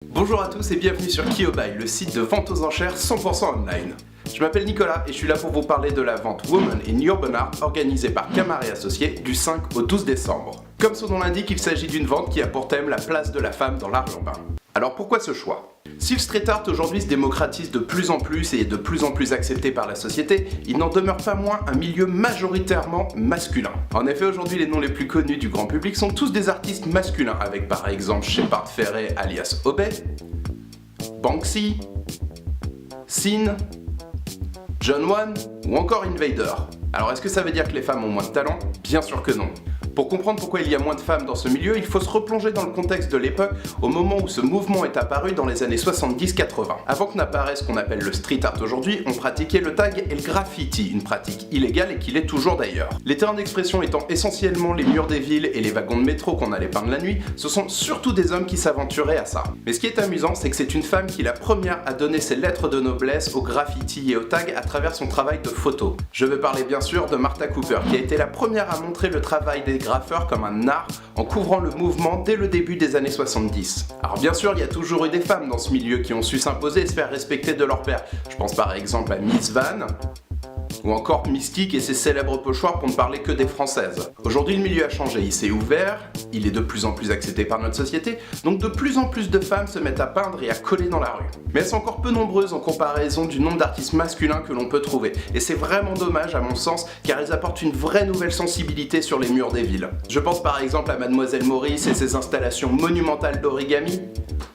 Bonjour à tous et bienvenue sur Kyobai, le site de vente aux enchères 100% online. Je m'appelle Nicolas et je suis là pour vous parler de la vente Women in Urban Art organisée par Camar et Associés du 5 au 12 décembre. Comme son nom l'indique, il s'agit d'une vente qui a pour thème la place de la femme dans l'art urbain. Alors pourquoi ce choix ? Si le street art aujourd'hui se démocratise de plus en plus et est de plus en plus accepté par la société, il n'en demeure pas moins un milieu majoritairement masculin. En effet, aujourd'hui, les noms les plus connus du grand public sont tous des artistes masculins, avec par exemple Shepard Fairey alias Obey, Banksy, Sin, John One ou encore Invader. Alors est-ce que ça veut dire que les femmes ont moins de talent ? Bien sûr que non. Pour comprendre pourquoi il y a moins de femmes dans ce milieu, il faut se replonger dans le contexte de l'époque, au moment où ce mouvement est apparu dans les années 70-80. Avant que n'apparaisse ce qu'on appelle le street art aujourd'hui, on pratiquait le tag et le graffiti, une pratique illégale et qui l'est toujours d'ailleurs. Les terrains d'expression étant essentiellement les murs des villes et les wagons de métro qu'on allait peindre la nuit, ce sont surtout des hommes qui s'aventuraient à ça. Mais ce qui est amusant, c'est que c'est une femme qui est la première à donner ses lettres de noblesse au graffiti et au tag à travers son travail de photo. Je veux parler bien sûr de Martha Cooper, qui a été la première à montrer le travail des graffeurs comme un art en couvrant le mouvement dès le début des années 70. Alors bien sûr, il y a toujours eu des femmes dans ce milieu qui ont su s'imposer et se faire respecter de leur père. Je pense par exemple à Miss Van, ou encore Mystique et ses célèbres pochoirs pour ne parler que des françaises. Aujourd'hui, le milieu a changé, il s'est ouvert, il est de plus en plus accepté par notre société, donc de plus en plus de femmes se mettent à peindre et à coller dans la rue. Mais elles sont encore peu nombreuses en comparaison du nombre d'artistes masculins que l'on peut trouver, et c'est vraiment dommage à mon sens, car elles apportent une vraie nouvelle sensibilité sur les murs des villes. Je pense par exemple à Mademoiselle Maurice et ses installations monumentales d'origami,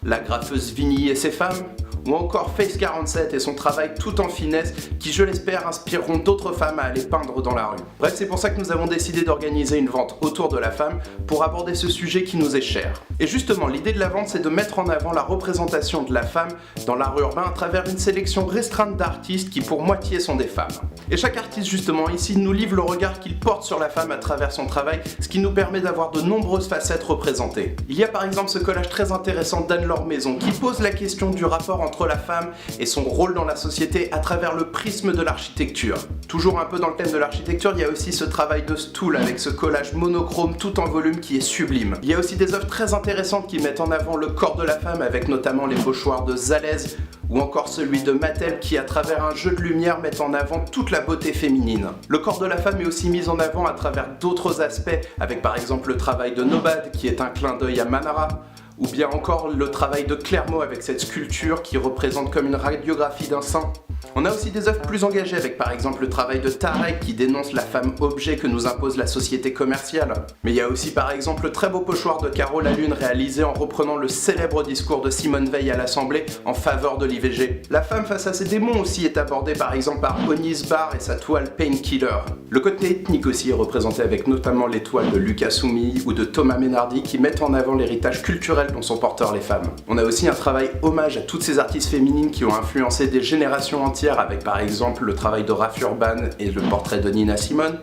la graffeuse Vinny et ses femmes, ou encore Face 47 et son travail tout en finesse qui, je l'espère, inspireront d'autres femmes à aller peindre dans la rue. Bref, c'est pour ça que nous avons décidé d'organiser une vente autour de la femme pour aborder ce sujet qui nous est cher. Et justement, l'idée de la vente, c'est de mettre en avant la représentation de la femme dans l'art urbain à travers une sélection restreinte d'artistes qui pour moitié sont des femmes. Et chaque artiste justement ici nous livre le regard qu'il porte sur la femme à travers son travail, ce qui nous permet d'avoir de nombreuses facettes représentées. Il y a par exemple ce collage très intéressant d'Anne-Laure Maison qui pose la question du rapport entre la femme et son rôle dans la société à travers le prisme de l'architecture. Toujours un peu dans le thème de l'architecture, il y a aussi ce travail de Stool avec ce collage monochrome tout en volume qui est sublime. Il y a aussi des œuvres très intéressantes qui mettent en avant le corps de la femme avec notamment les pochoirs de Zalez ou encore celui de Mattel qui, à travers un jeu de lumière, met en avant toute la beauté féminine. Le corps de la femme est aussi mis en avant à travers d'autres aspects, avec par exemple le travail de Nobad qui est un clin d'œil à Manara, ou bien encore le travail de Clermont avec cette sculpture qui représente comme une radiographie d'un sein. On a aussi des œuvres plus engagées avec par exemple le travail de Tarek qui dénonce la femme objet que nous impose la société commerciale. Mais il y a aussi par exemple le très beau pochoir de Caro la Lune réalisé en reprenant le célèbre discours de Simone Veil à l'Assemblée en faveur de l'IVG. La femme face à ses démons aussi est abordée par exemple par Onis Barr et sa toile Painkiller. Le côté ethnique aussi est représenté avec notamment les toiles de Lucas Soumi ou de Thomas Menardi qui mettent en avant l'héritage culturel dont sont porteurs les femmes. On a aussi un travail hommage à toutes ces artistes féminines qui ont influencé des générations entières avec par exemple le travail de Raph Urban et le portrait de Nina Simone,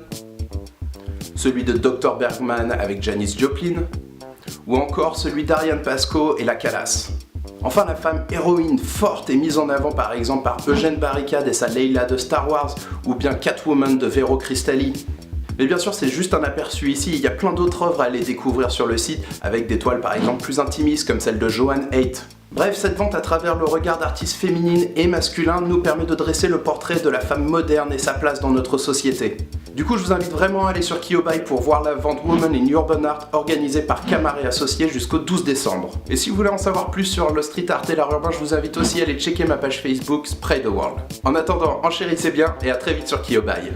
celui de Dr Bergman avec Janis Joplin, ou encore celui d'Ariane Pascoe et la Calas. Enfin, la femme héroïne forte est mise en avant par exemple par Eugène Barricade et sa Leila de Star Wars, ou bien Catwoman de Vero Cristalli. Mais bien sûr, c'est juste un aperçu ici, il y a plein d'autres œuvres à aller découvrir sur le site, avec des toiles par exemple plus intimistes comme celle de Joan Haidt. Bref, cette vente à travers le regard d'artistes féminines et masculins nous permet de dresser le portrait de la femme moderne et sa place dans notre société. Du coup, je vous invite vraiment à aller sur Kyobai pour voir la vente Women in Urban Art organisée par Camar et Associés jusqu'au 12 décembre. Et si vous voulez en savoir plus sur le street art et l'art urbain, je vous invite aussi à aller checker ma page Facebook Spray the World. En attendant, enchérissez bien et à très vite sur Kyobai.